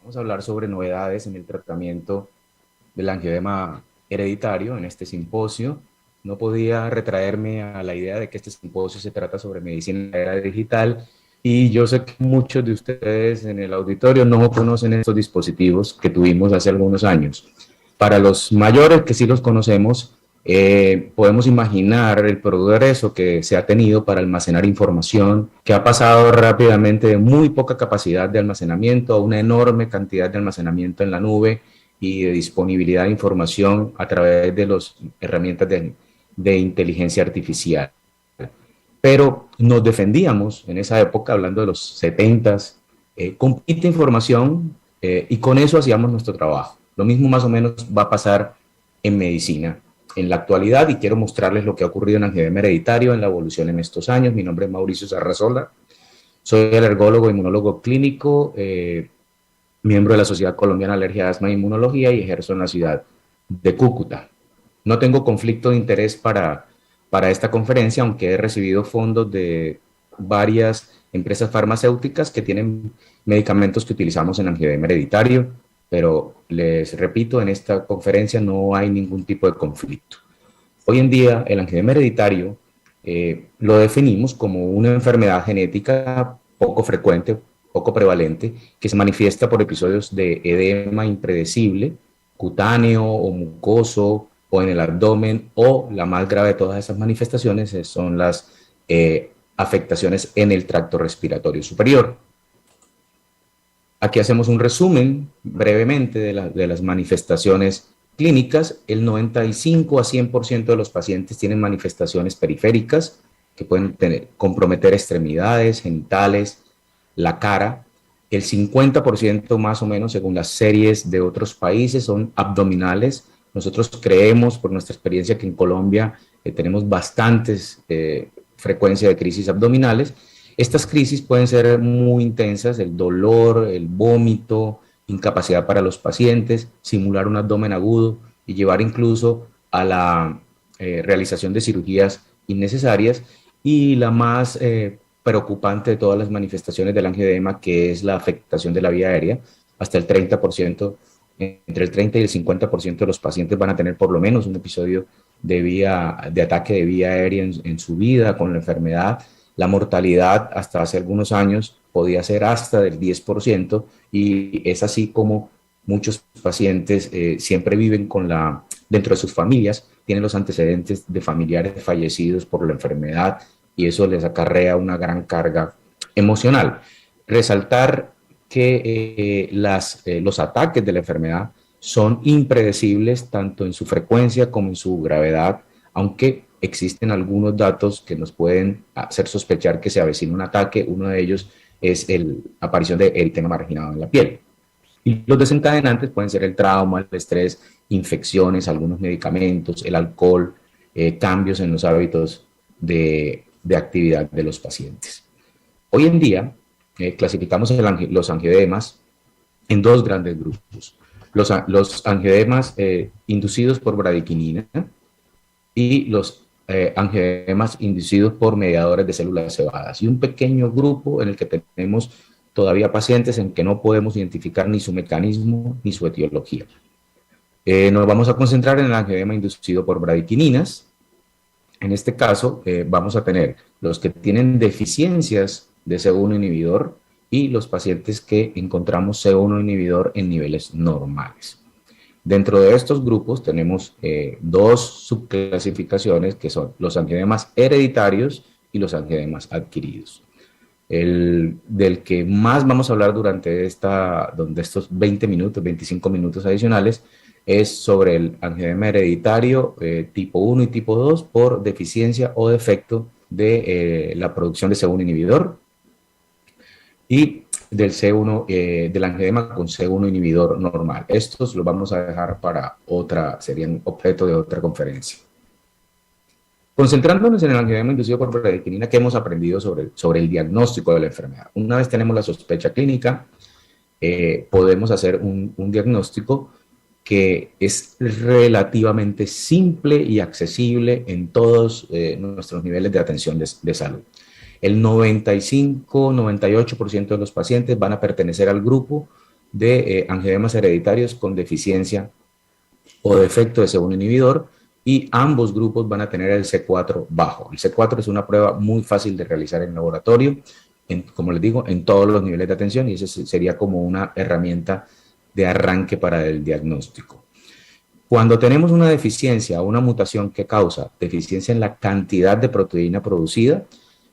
Vamos a hablar sobre novedades en el tratamiento del angioedema hereditario en este simposio. No podía retraerme a la idea de que este simposio se trata sobre medicina en la era digital y yo sé que muchos de ustedes en el auditorio no conocen estos dispositivos que tuvimos hace algunos años. Para los mayores que sí los conocemos, podemos imaginar el progreso que se ha tenido para almacenar información, que ha pasado rápidamente de muy poca capacidad de almacenamiento a una enorme cantidad de almacenamiento en la nube y de disponibilidad de información a través de las herramientas de inteligencia artificial. Pero nos defendíamos en esa época, hablando de los 70s, con poquita información y con eso hacíamos nuestro trabajo. Lo mismo más o menos va a pasar en medicina en la actualidad y quiero mostrarles lo que ha ocurrido en angioedema hereditario en la evolución en estos años. Mi nombre es Mauricio Sarrazola, soy alergólogo, inmunólogo clínico, miembro de la Sociedad Colombiana de Alergia, Asma e Inmunología y ejerzo en la ciudad de Cúcuta. No tengo conflicto de interés para esta conferencia, aunque he recibido fondos de varias empresas farmacéuticas que tienen medicamentos que utilizamos en angioedema hereditario, pero les repito, en esta conferencia no hay ningún tipo de conflicto. Hoy en día el angioedema hereditario lo definimos como una enfermedad genética poco frecuente, poco prevalente, que se manifiesta por episodios de edema impredecible, cutáneo o mucoso o en el abdomen, o la más grave de todas esas manifestaciones son las afectaciones en el tracto respiratorio superior. Aquí hacemos un resumen brevemente de las manifestaciones clínicas. El 95 a 100% de los pacientes tienen manifestaciones periféricas que pueden comprometer extremidades, genitales, la cara. El 50% más o menos, según las series de otros países, son abdominales. Nosotros creemos, por nuestra experiencia, que en Colombia tenemos bastantes frecuencia de crisis abdominales. Estas crisis pueden ser muy intensas, el dolor, el vómito, incapacidad para los pacientes, simular un abdomen agudo y llevar incluso a la realización de cirugías innecesarias. Y la más preocupante de todas las manifestaciones del angioedema, que es la afectación de la vía aérea, hasta el 30%, entre el 30 y el 50% de los pacientes van a tener por lo menos un episodio de ataque de vía aérea en su vida con la enfermedad. La mortalidad hasta hace algunos años podía ser hasta del 10% y es así como muchos pacientes siempre viven dentro de sus familias, tienen los antecedentes de familiares fallecidos por la enfermedad y eso les acarrea una gran carga emocional. Resaltar que los ataques de la enfermedad son impredecibles tanto en su frecuencia como en su gravedad, aunque existen algunos datos que nos pueden hacer sospechar que se avecina un ataque. Uno de ellos es la aparición de eritema marginado en la piel. Y los desencadenantes pueden ser el trauma, el estrés, infecciones, algunos medicamentos, el alcohol, cambios en los hábitos de actividad de los pacientes. Hoy en día clasificamos los angioedemas en dos grandes grupos. Los angioedemas inducidos por bradiquinina y los angioedemas inducidos por mediadores de células cebadas, y un pequeño grupo en el que tenemos todavía pacientes en que no podemos identificar ni su mecanismo ni su etiología. Nos vamos a concentrar en el angioedema inducido por bradiquininas. En este caso vamos a tener los que tienen deficiencias de C1 inhibidor y los pacientes que encontramos C1 inhibidor en niveles normales. Dentro de estos grupos tenemos dos subclasificaciones que son los angioedemas hereditarios y los angioedemas adquiridos. Del que más vamos a hablar durante estos 20 minutos, 25 minutos adicionales, es sobre el angioedema hereditario tipo 1 y tipo 2 por deficiencia o defecto de la producción de C1 inhibidor y del C1, del angioedema con C1 inhibidor normal. Estos los vamos a dejar para serían objeto de otra conferencia. Concentrándonos en el angioedema inducido por bradiquinina, ¿qué hemos aprendido sobre el diagnóstico de la enfermedad? Una vez tenemos la sospecha clínica, podemos hacer un diagnóstico que es relativamente simple y accesible en todos nuestros niveles de atención de salud. El 95-98% de los pacientes van a pertenecer al grupo de angioedemas hereditarios con deficiencia o defecto de C1 inhibidor, y ambos grupos van a tener el C4 bajo. El C4 es una prueba muy fácil de realizar en laboratorio, como les digo, en todos los niveles de atención, y eso sería como una herramienta de arranque para el diagnóstico. Cuando tenemos una deficiencia o una mutación que causa deficiencia en la cantidad de proteína producida,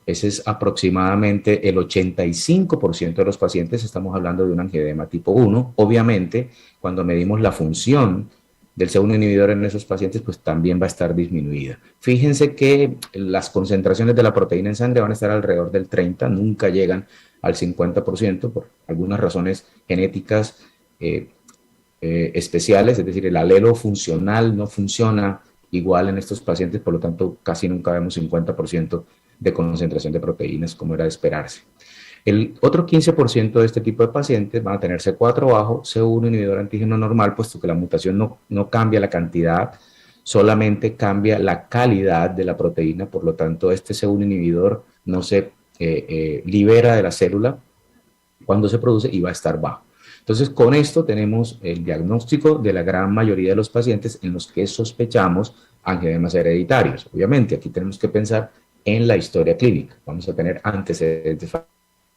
ese es aproximadamente el 85% de los pacientes, estamos hablando de un angioedema tipo 1. Obviamente, cuando medimos la función del C1 inhibidor en esos pacientes, pues también va a estar disminuida. Fíjense que las concentraciones de la proteína en sangre van a estar alrededor del 30%, nunca llegan al 50% por algunas razones genéticas especiales, es decir, el alelo funcional no funciona igual en estos pacientes, por lo tanto casi nunca vemos 50% de concentración de proteínas como era de esperarse. El otro 15% de este tipo de pacientes van a tener C4 bajo, C1 inhibidor antígeno normal, puesto que la mutación no cambia la cantidad, solamente cambia la calidad de la proteína, por lo tanto este C1 inhibidor no se libera de la célula cuando se produce y va a estar bajo. Entonces, con esto tenemos el diagnóstico de la gran mayoría de los pacientes en los que sospechamos angioedemas hereditarios. Obviamente, aquí tenemos que pensar en la historia clínica. Vamos a tener antecedentes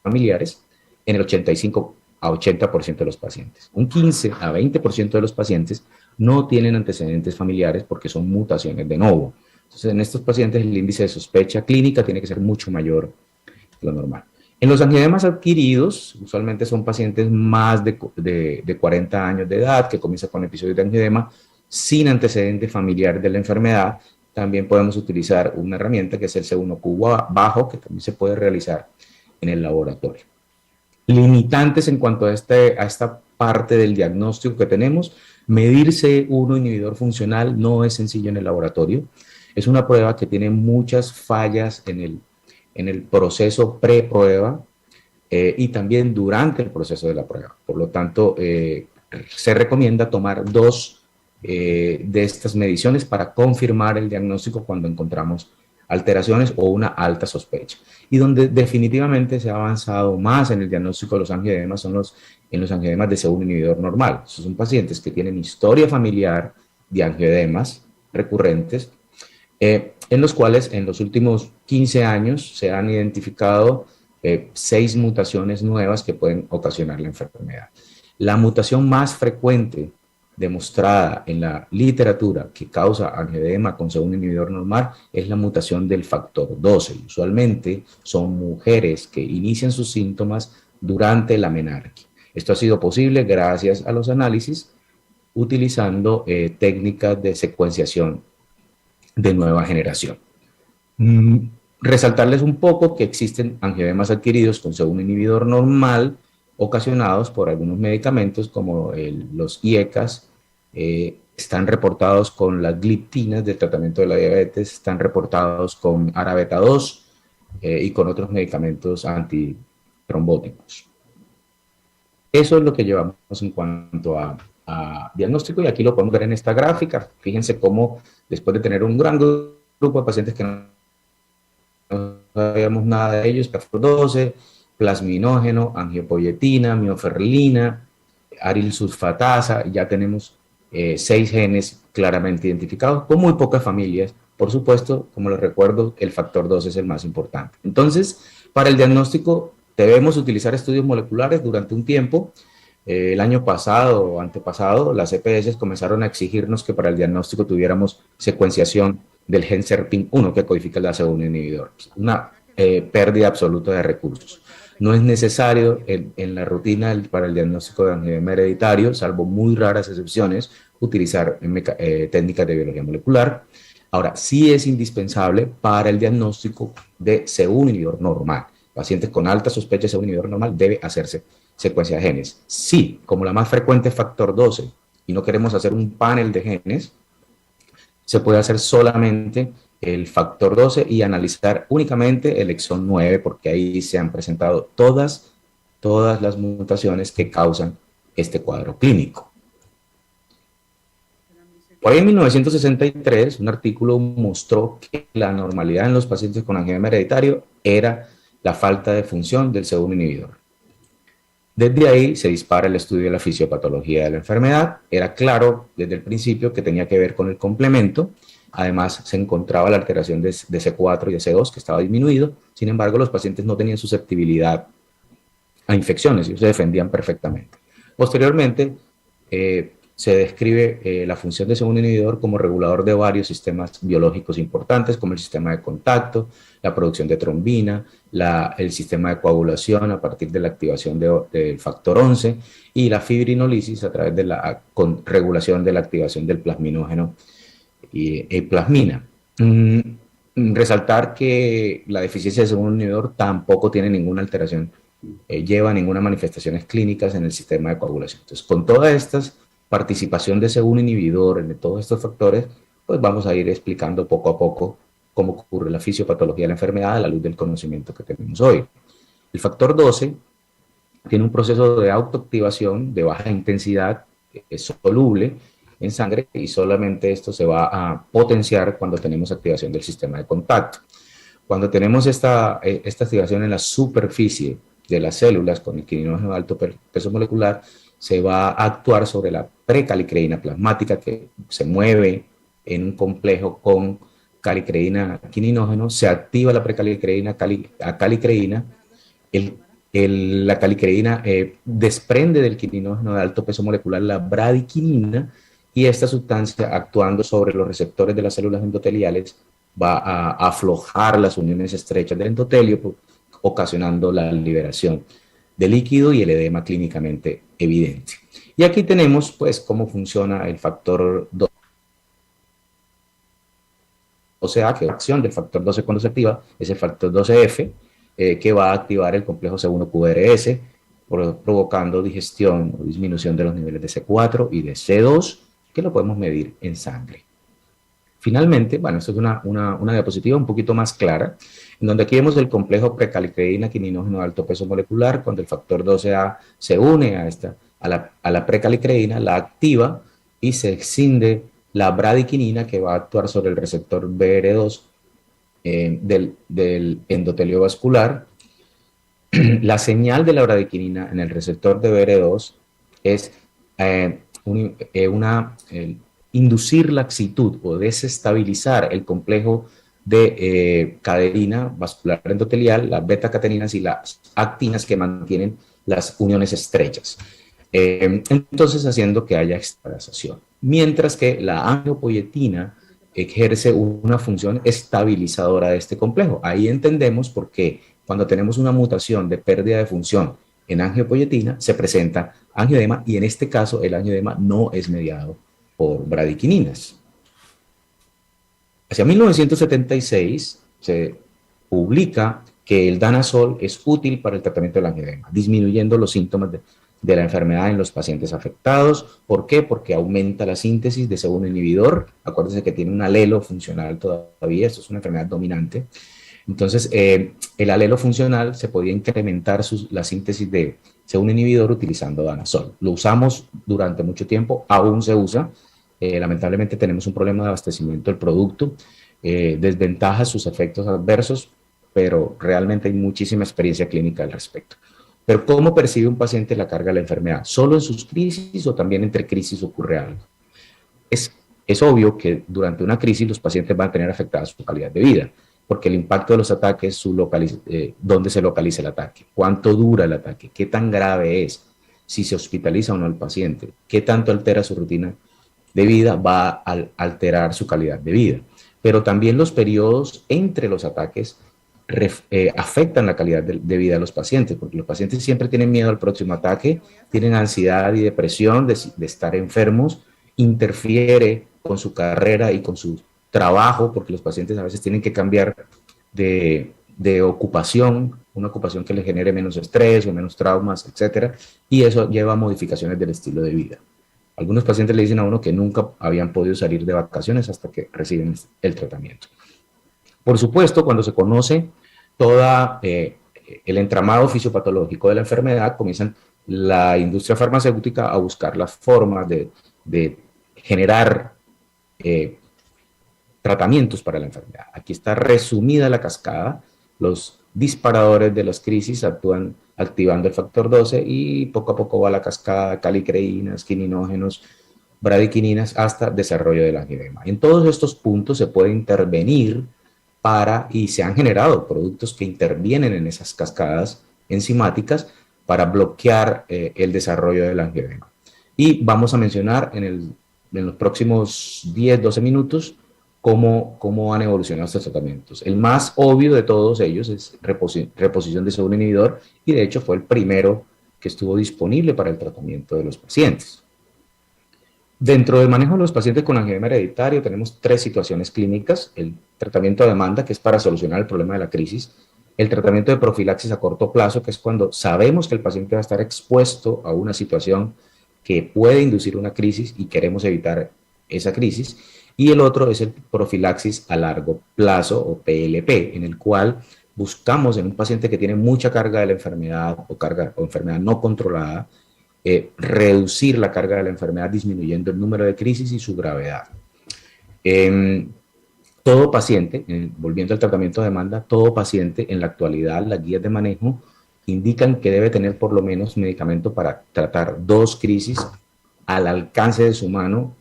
familiares en el 85 a 80% de los pacientes. Un 15 a 20% de los pacientes no tienen antecedentes familiares porque son mutaciones de novo. Entonces, en estos pacientes el índice de sospecha clínica tiene que ser mucho mayor que lo normal. En los angioedemas adquiridos, usualmente son pacientes más de 40 años de edad que comienzan con episodios de angioedema sin antecedente familiar de la enfermedad. También podemos utilizar una herramienta que es el C1Q bajo, que también se puede realizar en el laboratorio. Limitantes en cuanto a esta parte del diagnóstico que tenemos: medir C1 inhibidor funcional no es sencillo en el laboratorio. Es una prueba que tiene muchas fallas en el proceso pre-prueba y también durante el proceso de la prueba. Por lo tanto, se recomienda tomar dos de estas mediciones para confirmar el diagnóstico cuando encontramos alteraciones o una alta sospecha. Y donde definitivamente se ha avanzado más en el diagnóstico de los angioedemas son en los angioedemas de C1 inhibidor normal. Esos son pacientes que tienen historia familiar de angioedemas recurrentes, en los cuales en los últimos 15 años se han identificado 6 mutaciones nuevas que pueden ocasionar la enfermedad. La mutación más frecuente demostrada en la literatura que causa angioedema con C1 inhibidor normal es la mutación del factor 12. Usualmente son mujeres que inician sus síntomas durante la menarquia. Esto ha sido posible gracias a los análisis utilizando técnicas de secuenciación de nueva generación. Resaltarles un poco que existen angioedemas adquiridos con C1 inhibidor normal ocasionados por algunos medicamentos como los IECAS, están reportados con las gliptinas del tratamiento de la diabetes, están reportados con arabeta 2 y con otros medicamentos antitrombóticos. Eso es lo que llevamos en cuanto a diagnóstico, y aquí lo podemos ver en esta gráfica. Fíjense cómo después de tener un gran grupo de pacientes que no sabíamos nada de ellos, factor 12, plasminógeno, angiopoyetina, mioferlina, arilsulfatasa, ya tenemos 6 genes claramente identificados, con muy pocas familias. Por supuesto, como les recuerdo, el factor 12 es el más importante. Entonces, para el diagnóstico debemos utilizar estudios moleculares durante un tiempo. El año pasado o antepasado, las EPS comenzaron a exigirnos que para el diagnóstico tuviéramos secuenciación del gen SERPIN1 que codifica el ACE1 inhibidor. Una pérdida absoluta de recursos. No es necesario en la rutina para el diagnóstico de angioedema hereditario, salvo muy raras excepciones, utilizar técnicas de biología molecular. Ahora, sí es indispensable para el diagnóstico de C1 inhibidor normal. Pacientes con alta sospecha de C1 inhibidor normal debe hacerse secuencia de genes. Sí, como la más frecuente es factor 12 y no queremos hacer un panel de genes, se puede hacer solamente el factor 12 y analizar únicamente el exón 9, porque ahí se han presentado todas las mutaciones que causan este cuadro clínico. Por ahí en 1963, un artículo mostró que la normalidad en los pacientes con angioedema hereditario era la falta de función del C1 inhibidor. Desde ahí se dispara el estudio de la fisiopatología de la enfermedad. Era claro desde el principio que tenía que ver con el complemento. Además, se encontraba la alteración de C4 y de C2, que estaba disminuido. Sin embargo, los pacientes no tenían susceptibilidad a infecciones y se defendían perfectamente. Posteriormente, se describe la función de segundo inhibidor como regulador de varios sistemas biológicos importantes, como el sistema de contacto, la producción de trombina, el sistema de coagulación a partir de la activación del factor 11 y la fibrinolisis a través de la regulación de la activación del plasminógeno y plasmina. Resaltar que la deficiencia de segundo inhibidor tampoco tiene ninguna alteración, lleva ninguna manifestaciones clínicas en el sistema de coagulación. Entonces, con todas estas participación de segundo inhibidor en todos estos factores, pues vamos a ir explicando poco a poco cómo ocurre la fisiopatología de la enfermedad a la luz del conocimiento que tenemos hoy. El factor 12 tiene un proceso de autoactivación de baja intensidad, es soluble en sangre y solamente esto se va a potenciar cuando tenemos activación del sistema de contacto. Cuando tenemos esta activación en la superficie de las células con el quininógeno de alto peso molecular, se va a actuar sobre la precalicreína plasmática que se mueve en un complejo con calicreína quininógeno, se activa la precalicreína a calicreína, la calicreína desprende del quininógeno de alto peso molecular la bradiquinina y esta sustancia actuando sobre los receptores de las células endoteliales va a aflojar las uniones estrechas del endotelio, ocasionando la liberación de líquido y el edema clínicamente evidente. Y aquí tenemos pues cómo funciona el factor 12A, que es la acción del factor 12 cuando se activa, es el factor 12F, que va a activar el complejo C1QRS, provocando digestión o disminución de los niveles de C4 y de C2, que lo podemos medir en sangre. Finalmente, bueno, esto es una diapositiva un poquito más clara, en donde aquí vemos el complejo precalicreína quininógeno de alto peso molecular, cuando el factor 12A se une a la precalicreína, la activa y se exciende la bradiquinina que va a actuar sobre el receptor BR2 del endotelio vascular. La señal de la bradiquinina en el receptor de BR2 es inducir laxitud o desestabilizar el complejo de cadenina vascular endotelial, las beta-cateninas y las actinas que mantienen las uniones estrechas. Entonces, haciendo que haya extravasación. Mientras que la angiopoietina ejerce una función estabilizadora de este complejo. Ahí entendemos por qué cuando tenemos una mutación de pérdida de función en angiopoietina se presenta angioedema y en este caso el angioedema no es mediado por bradiquininas. Hacia 1976 se publica que el danazol es útil para el tratamiento del angioedema, disminuyendo los síntomas de la enfermedad en los pacientes afectados. ¿Por qué? Porque aumenta la síntesis de segundo inhibidor. Acuérdense que tiene un alelo funcional todavía, esto es una enfermedad dominante. Entonces, el alelo funcional se podía incrementar la síntesis de segundo inhibidor utilizando danazol. Lo usamos durante mucho tiempo, aún se usa. Lamentablemente tenemos un problema de abastecimiento del producto, desventaja sus efectos adversos, pero realmente hay muchísima experiencia clínica al respecto. Pero ¿cómo percibe un paciente la carga de la enfermedad? ¿Solo en sus crisis o también entre crisis ocurre algo? Es obvio que durante una crisis los pacientes van a tener afectada su calidad de vida, porque el impacto de los ataques, dónde se localiza el ataque, cuánto dura el ataque, qué tan grave es, si se hospitaliza o no el paciente, qué tanto altera su rutina de vida, va a alterar su calidad de vida. Pero también los periodos entre los ataques afectan la calidad de vida de los pacientes, porque los pacientes siempre tienen miedo al próximo ataque, tienen ansiedad y depresión de estar enfermos, interfiere con su carrera y con su trabajo, porque los pacientes a veces tienen que cambiar de ocupación, una ocupación que les genere menos estrés o menos traumas, etcétera, y eso lleva a modificaciones del estilo de vida. Algunos pacientes le dicen a uno que nunca habían podido salir de vacaciones hasta que reciben el tratamiento. Por supuesto, cuando se conoce todo el entramado fisiopatológico de la enfermedad, comienzan la industria farmacéutica a buscar las formas de generar tratamientos para la enfermedad. Aquí está resumida la cascada. Los disparadores de las crisis actúan activando el factor 12 y poco a poco va la cascada, calicreínas, quininógenos, bradiquininas hasta desarrollo del angioedema. En todos estos puntos se puede intervenir y se han generado productos que intervienen en esas cascadas enzimáticas para bloquear el desarrollo del angioedema. Y vamos a mencionar en los próximos 10-12 minutos cómo han evolucionado estos tratamientos. El más obvio de todos ellos es reposición de C1 inhibidor, y de hecho fue el primero que estuvo disponible para el tratamiento de los pacientes. Dentro del manejo de los pacientes con angioedema hereditario tenemos tres situaciones clínicas: el tratamiento a demanda, que es para solucionar el problema de la crisis; el tratamiento de profilaxis a corto plazo, que es cuando sabemos que el paciente va a estar expuesto a una situación que puede inducir una crisis y queremos evitar esa crisis; y el otro es el profilaxis a largo plazo, o PLP, en el cual buscamos en un paciente que tiene mucha carga de la enfermedad o enfermedad no controlada, reducir la carga de la enfermedad disminuyendo el número de crisis y su gravedad. Todo paciente, volviendo al tratamiento de demanda, todo paciente en la actualidad, las guías de manejo indican que debe tener por lo menos medicamento para tratar 2 crisis al alcance de su mano,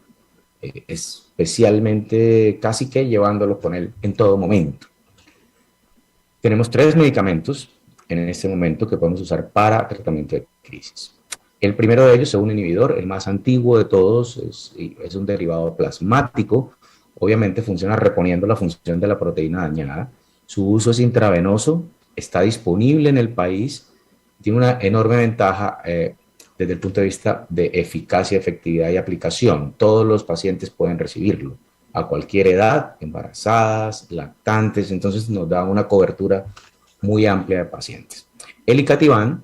especialmente casi que llevándolo con él en todo momento. Tenemos 3 medicamentos en este momento que podemos usar para tratamiento de crisis. El primero de ellos es un inhibidor, el más antiguo de todos, es un derivado plasmático. Obviamente funciona reponiendo la función de la proteína dañada. Su uso es intravenoso, está disponible en el país, tiene una enorme ventaja desde el punto de vista de eficacia, efectividad y aplicación. Todos los pacientes pueden recibirlo, a cualquier edad, embarazadas, lactantes, entonces nos da una cobertura muy amplia de pacientes. El icatibant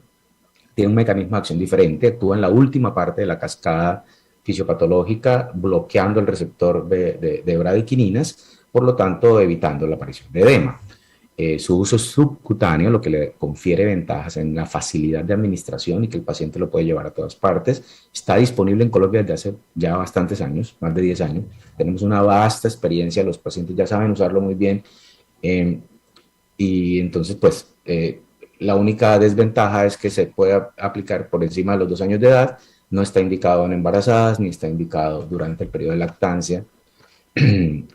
tiene un mecanismo de acción diferente, actúa en la última parte de la cascada fisiopatológica, bloqueando el receptor de bradiquininas, por lo tanto evitando la aparición de edema. Su uso es subcutáneo, lo que le confiere ventajas en la facilidad de administración y que el paciente lo puede llevar a todas partes. Está disponible en Colombia desde hace ya bastantes años, más de 10 años. Tenemos una vasta experiencia, los pacientes ya saben usarlo muy bien, y entonces pues la única desventaja es que se puede aplicar por encima de los 2 años de edad, no está indicado en embarazadas, ni está indicado durante el periodo de lactancia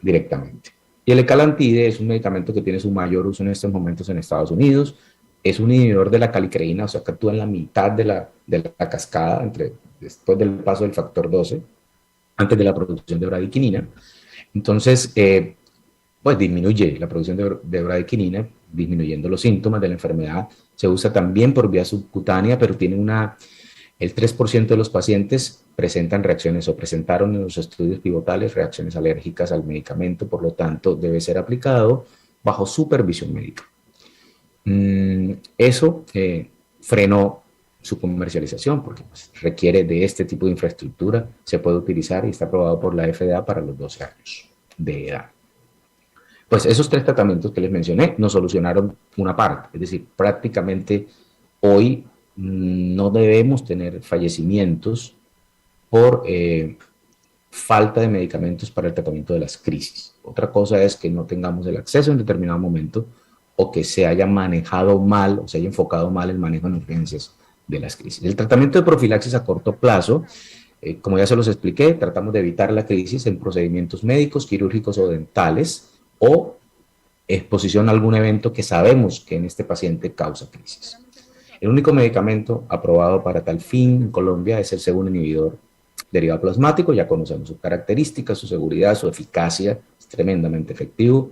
directamente. Y el ecalantide es un medicamento que tiene su mayor uso en estos momentos en Estados Unidos. Es un inhibidor de la calicreína, o sea que actúa en la mitad de la cascada, después del paso del factor 12, antes de la producción de bradiquinina. Entonces, pues disminuye la producción de bradiquinina, disminuyendo los síntomas de la enfermedad. Se usa también por vía subcutánea, pero tiene el 3% de los pacientes presentan reacciones o presentaron en los estudios pivotales reacciones alérgicas al medicamento, por lo tanto debe ser aplicado bajo supervisión médica. Eso frenó su comercialización porque pues, requiere de este tipo de infraestructura, se puede utilizar y está aprobado por la FDA para los 12 años de edad. Pues esos 3 tratamientos que les mencioné nos solucionaron una parte, es decir, prácticamente hoy no debemos tener fallecimientos por falta de medicamentos para el tratamiento de las crisis. Otra cosa es que no tengamos el acceso en determinado momento o que se haya manejado mal o se haya enfocado mal el manejo en urgencias de las crisis. El tratamiento de profilaxis a corto plazo, como ya se los expliqué, tratamos de evitar la crisis en procedimientos médicos, quirúrgicos o dentales o exposición a algún evento que sabemos que en este paciente causa crisis. El único medicamento aprobado para tal fin en Colombia es el C1 inhibidor derivado plasmático. Ya conocemos sus características, su seguridad, su eficacia, es tremendamente efectivo,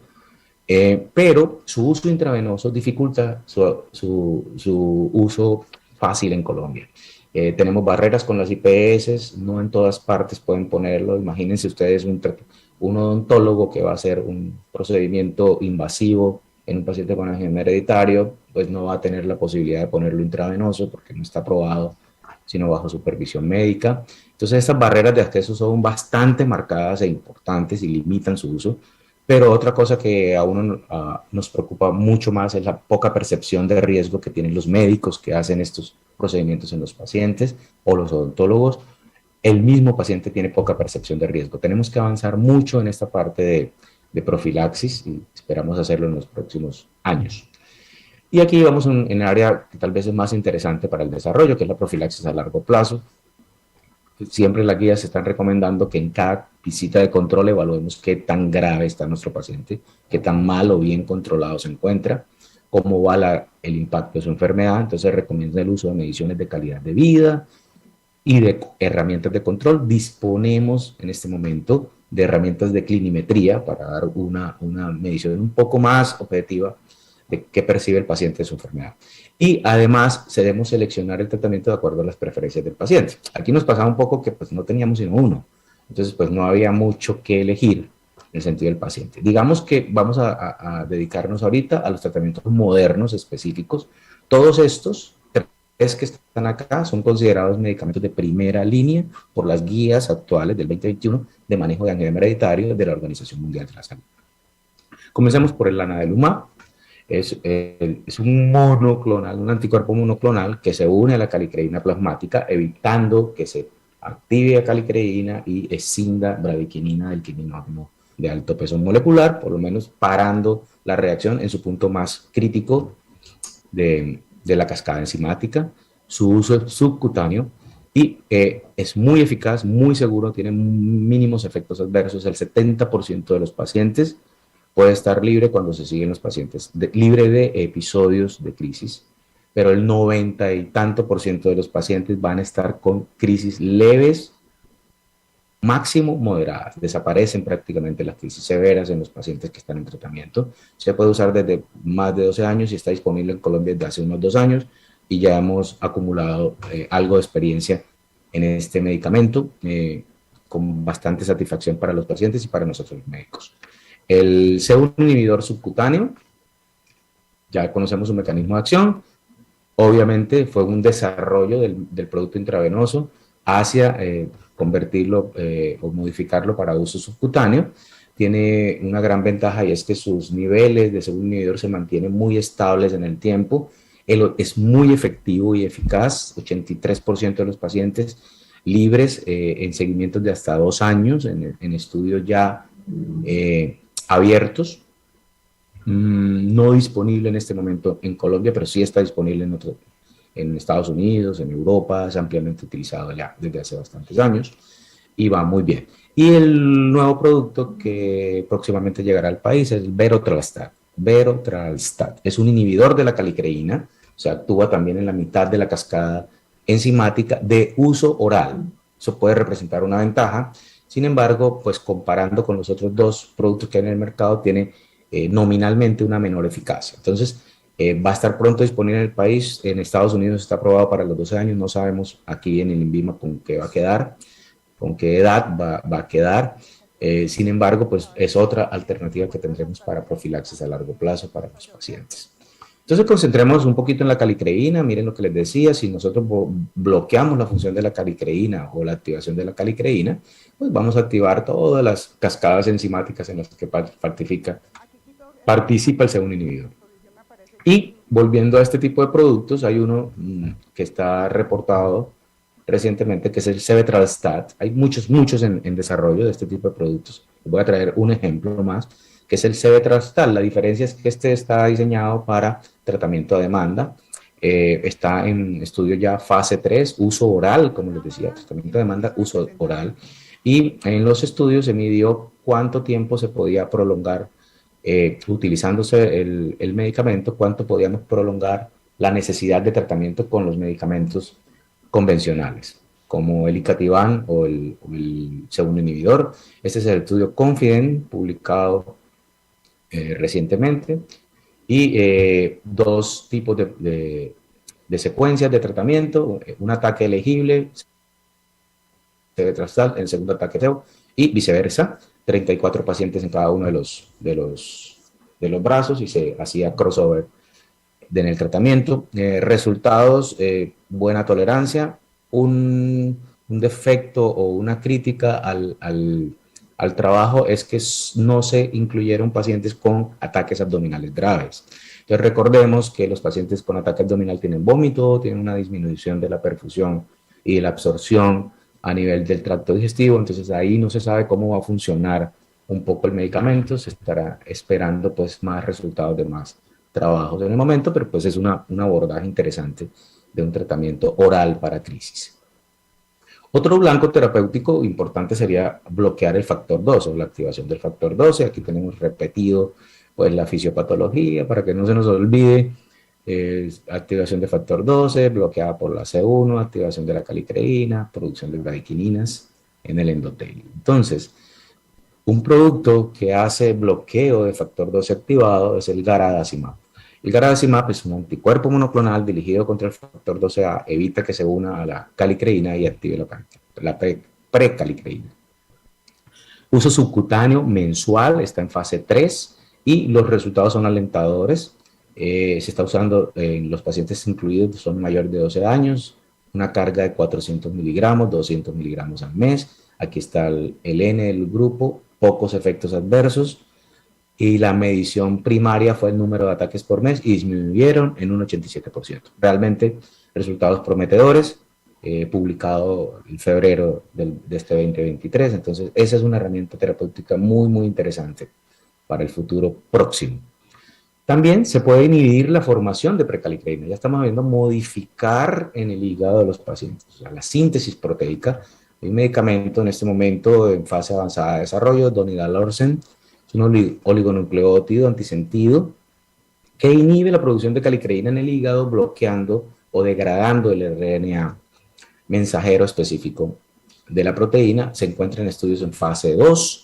pero su uso intravenoso dificulta su uso fácil en Colombia. Tenemos barreras con las IPS, no en todas partes pueden ponerlo. Imagínense ustedes un odontólogo que va a hacer un procedimiento invasivo en un paciente con angioedema hereditario, pues no va a tener la posibilidad de ponerlo intravenoso porque no está aprobado, sino bajo supervisión médica. Entonces estas barreras de acceso son bastante marcadas e importantes y limitan su uso, pero otra cosa que a uno nos preocupa mucho más es la poca percepción de riesgo que tienen los médicos que hacen estos procedimientos en los pacientes o los odontólogos. El mismo paciente tiene poca percepción de riesgo. Tenemos que avanzar mucho en esta parte de profilaxis y esperamos hacerlo en los próximos años. Y aquí vamos en el área que tal vez es más interesante para el desarrollo, que es la profilaxis a largo plazo. Siempre las guías están recomendando que en cada visita de control evaluemos qué tan grave está nuestro paciente, qué tan mal o bien controlado se encuentra, cómo va el impacto de su enfermedad. Entonces recomienda el uso de mediciones de calidad de vida y de herramientas de control. Disponemos en este momento de herramientas de clinimetría para dar una medición un poco más objetiva de qué percibe el paciente de su enfermedad. Y además debemos seleccionar el tratamiento de acuerdo a las preferencias del paciente. Aquí nos pasaba un poco que pues no teníamos sino uno, entonces pues no había mucho que elegir en el sentido del paciente. Digamos que vamos a dedicarnos ahorita a los tratamientos modernos específicos. Todos estos tres que están acá son considerados medicamentos de primera línea por las guías actuales del 2021 de manejo de angioedema hereditario de la Organización Mundial de la Salud. Comencemos por el lanadelumab. Es un monoclonal, un anticuerpo monoclonal que se une a la calicreína plasmática, evitando que se active la calicreína y escinda bradiquinina del quininógeno de alto peso molecular, por lo menos parando la reacción en su punto más crítico de la cascada enzimática. Su uso es subcutáneo y es muy eficaz, muy seguro, tiene mínimos efectos adversos. El 70% de los pacientes puede estar libre cuando se siguen los pacientes, libre de episodios de crisis, pero el 90 y tanto por ciento de los pacientes van a estar con crisis leves, máximo moderadas. Desaparecen prácticamente las crisis severas en los pacientes que están en tratamiento. Se puede usar desde más de 12 años y está disponible en Colombia desde hace unos 2 años y ya hemos acumulado algo de experiencia en este medicamento con bastante satisfacción para los pacientes y para nosotros los médicos. El C1 inhibidor subcutáneo, ya conocemos su mecanismo de acción. Obviamente fue un desarrollo del producto intravenoso hacia convertirlo o modificarlo para uso subcutáneo. Tiene una gran ventaja y es que sus niveles de C1 inhibidor se mantienen muy estables en el tiempo. Es muy efectivo y eficaz, 83% de los pacientes libres en seguimientos de hasta 2 años, en estudios ya abiertos. No disponible en este momento en Colombia, pero sí está disponible en Estados Unidos, en Europa, es ampliamente utilizado ya desde hace bastantes años y va muy bien. Y el nuevo producto que próximamente llegará al país es el Berotralstat. Berotralstat es un inhibidor de la calicreína, o sea, actúa también en la mitad de la cascada enzimática de uso oral. Eso puede representar una ventaja. Sin embargo, pues comparando con los otros dos productos que hay en el mercado, tiene nominalmente una menor eficacia. Entonces, va a estar pronto disponible en el país. En Estados Unidos está aprobado para los 12 años. No sabemos aquí en el INVIMA con qué va a quedar, con qué edad va a quedar. Sin embargo, pues es otra alternativa que tendremos para profilaxis a largo plazo para los pacientes. Entonces, concentremos un poquito en la calicreína. Miren lo que les decía, si nosotros bloqueamos la función de la calicreína o la activación de la calicreína, pues vamos a activar todas las cascadas enzimáticas en las que participa el segundo inhibidor. Y volviendo a este tipo de productos, hay uno que está reportado recientemente, que es el Sebetralstat. Hay muchos en desarrollo de este tipo de productos. Voy a traer un ejemplo más, que es el Sebetralstat. La diferencia es que este está diseñado para tratamiento a demanda. Está en estudio ya fase 3, uso oral, como les decía, tratamiento a demanda, uso oral. Y en los estudios se midió cuánto tiempo se podía prolongar utilizándose el medicamento, cuánto podíamos prolongar la necesidad de tratamiento con los medicamentos convencionales, como el Icatibant o el segundo inhibidor. Este es el estudio Confident, publicado recientemente, y dos tipos de secuencias de tratamiento, un ataque elegible, el segundo ataque y viceversa, 34 pacientes en cada uno de los brazos y se hacía crossover en el tratamiento. Resultados, buena tolerancia, un defecto o una crítica al trabajo es que no se incluyeron pacientes con ataques abdominales graves. Entonces recordemos que los pacientes con ataque abdominal tienen vómito, tienen una disminución de la perfusión y de la absorción a nivel del tracto digestivo, entonces ahí no se sabe cómo va a funcionar un poco el medicamento, se estará esperando pues más resultados de más trabajos en el momento, pero pues es un abordaje interesante de un tratamiento oral para crisis. Otro blanco terapéutico importante sería bloquear el factor 12 o la activación del factor 12. Aquí tenemos repetido pues la fisiopatología para que no se nos olvide. Activación de factor 12, bloqueada por la C1, activación de la calicreína, producción de bradykininas en el endotelio. Entonces, un producto que hace bloqueo de factor 12 activado es el garadacimab. El garadacimab es un anticuerpo monoclonal dirigido contra el factor 12A, evita que se una a la calicreína y active la precalicreína. Uso subcutáneo mensual, está en fase 3 y los resultados son alentadores. Se está usando en los pacientes incluidos, son mayores de 12 años, una carga de 400 miligramos, 200 miligramos al mes. Aquí está el N del grupo, pocos efectos adversos, y la medición primaria fue el número de ataques por mes y disminuyeron en un 87%. Realmente resultados prometedores, publicado en febrero de este 2023. Entonces, esa es una herramienta terapéutica muy, muy interesante para el futuro próximo. También se puede inhibir la formación de precalicreína. Ya estamos viendo modificar en el hígado de los pacientes, o sea, la síntesis proteica. Hay un medicamento en este momento en fase avanzada de desarrollo, donidalorsen, es un oligonucleótido antisentido que inhibe la producción de calicreína en el hígado, bloqueando o degradando el RNA mensajero específico de la proteína. Se encuentra en estudios en fase 2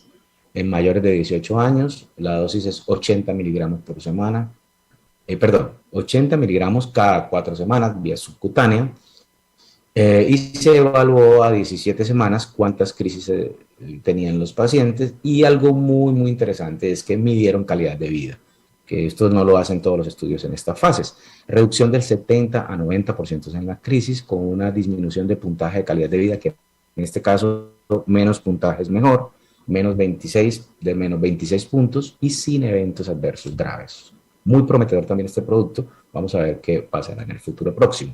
en mayores de 18 años. La dosis es 80 miligramos por semana. 80 miligramos cada 4 semanas vía subcutánea. Y se evaluó a 17 semanas cuántas crisis tenían los pacientes, y algo muy, muy interesante es que midieron calidad de vida, que esto no lo hacen todos los estudios en estas fases. Reducción del 70 a 90% en la crisis, con una disminución de puntaje de calidad de vida, que en este caso menos puntaje es mejor, menos 26, de menos 26 puntos, y sin eventos adversos graves. Muy prometedor también este producto, vamos a ver qué pasará en el futuro próximo.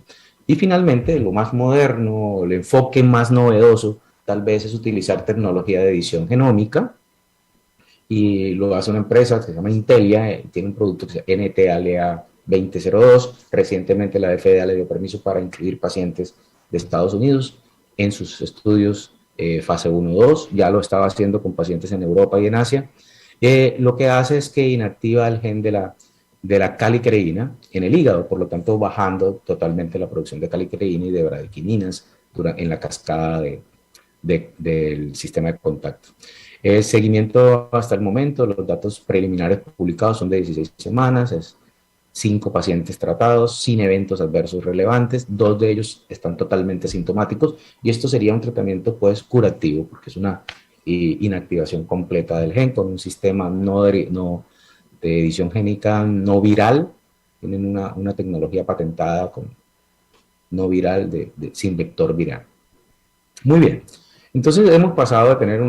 Y finalmente, lo más moderno, el enfoque más novedoso, tal vez es utilizar tecnología de edición genómica, y lo hace una empresa que se llama Intelia, tiene un producto que se llama NTALEA 2002, recientemente la FDA le dio permiso para incluir pacientes de Estados Unidos en sus estudios fase 1-2, ya lo estaba haciendo con pacientes en Europa y en Asia. Lo que hace es que inactiva el gen de la calicreína en el hígado, por lo tanto bajando totalmente la producción de calicreína y de bradykininas en la cascada del sistema de contacto. Seguimiento hasta el momento, los datos preliminares publicados son de 16 semanas, es 5 pacientes tratados sin eventos adversos relevantes, 2 de ellos están totalmente sintomáticos, y esto sería un tratamiento pues curativo, porque es una inactivación completa del gen con un sistema de edición génica no viral. Tienen una tecnología patentada con no viral sin vector viral. Muy bien, entonces hemos pasado a tener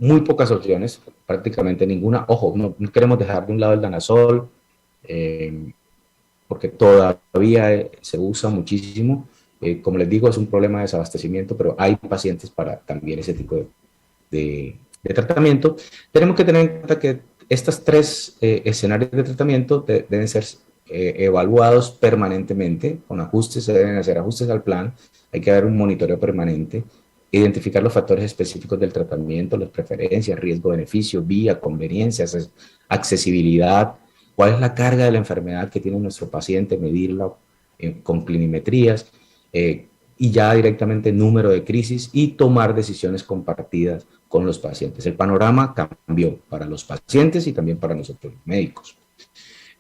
muy pocas opciones, prácticamente ninguna. Ojo, no queremos dejar de un lado el danazol, porque todavía se usa muchísimo. Como les digo, es un problema de desabastecimiento, pero hay pacientes para también ese tipo de tratamiento. Tenemos que tener en cuenta que estos 3 escenarios de tratamiento deben ser evaluados permanentemente, con ajustes, se deben hacer ajustes al plan, hay que dar un monitoreo permanente, identificar los factores específicos del tratamiento, las preferencias, riesgo-beneficio, vía, conveniencias, accesibilidad, cuál es la carga de la enfermedad que tiene nuestro paciente, medirla con clinimetrías, y ya directamente número de crisis, y tomar decisiones compartidas con los pacientes. El panorama cambió para los pacientes y también para nosotros los médicos.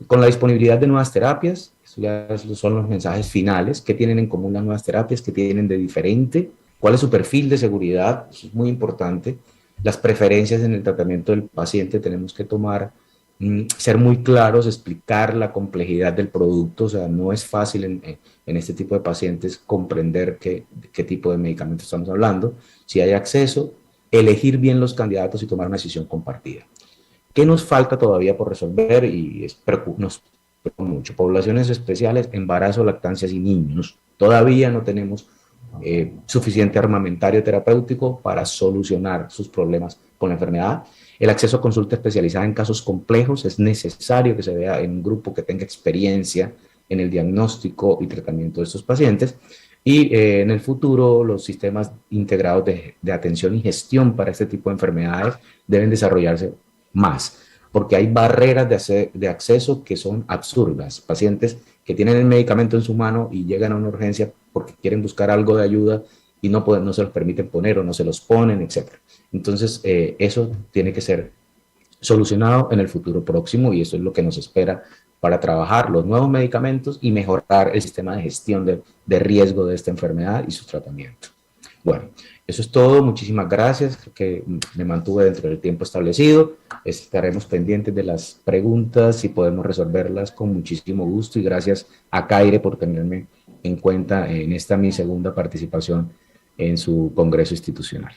Con la disponibilidad de nuevas terapias, eso ya son los mensajes finales. ¿Qué tienen en común las nuevas terapias? ¿Qué tienen de diferente? ¿Cuál es su perfil de seguridad? Eso es muy importante. Las preferencias en el tratamiento del paciente tenemos que tomar, ser muy claros, explicar la complejidad del producto. O sea, no es fácil en este tipo de pacientes comprender qué tipo de medicamento estamos hablando. Si hay acceso, elegir bien los candidatos y tomar una decisión compartida. ¿Qué nos falta todavía por resolver? Y nos preocupa mucho. Poblaciones especiales, embarazo, lactancias y niños. Todavía no tenemos suficiente armamentario terapéutico para solucionar sus problemas con la enfermedad. El acceso a consulta especializada en casos complejos es necesario que se vea en un grupo que tenga experiencia en el diagnóstico y tratamiento de estos pacientes. Y en el futuro, los sistemas integrados de atención y gestión para este tipo de enfermedades deben desarrollarse más, porque hay barreras de acceso que son absurdas. Pacientes que tienen el medicamento en su mano y llegan a una urgencia porque quieren buscar algo de ayuda y no se los permiten poner o no se los ponen, etc. Entonces, eso tiene que ser solucionado en el futuro próximo y eso es lo que nos espera para trabajar los nuevos medicamentos y mejorar el sistema de gestión de riesgo de esta enfermedad y su tratamiento. Bueno, eso es todo. Muchísimas gracias. Creo que me mantuve dentro del tiempo establecido. Estaremos pendientes de las preguntas y podemos resolverlas con muchísimo gusto. Y gracias a Caire por tenerme en cuenta en esta mi segunda participación en su congreso institucional.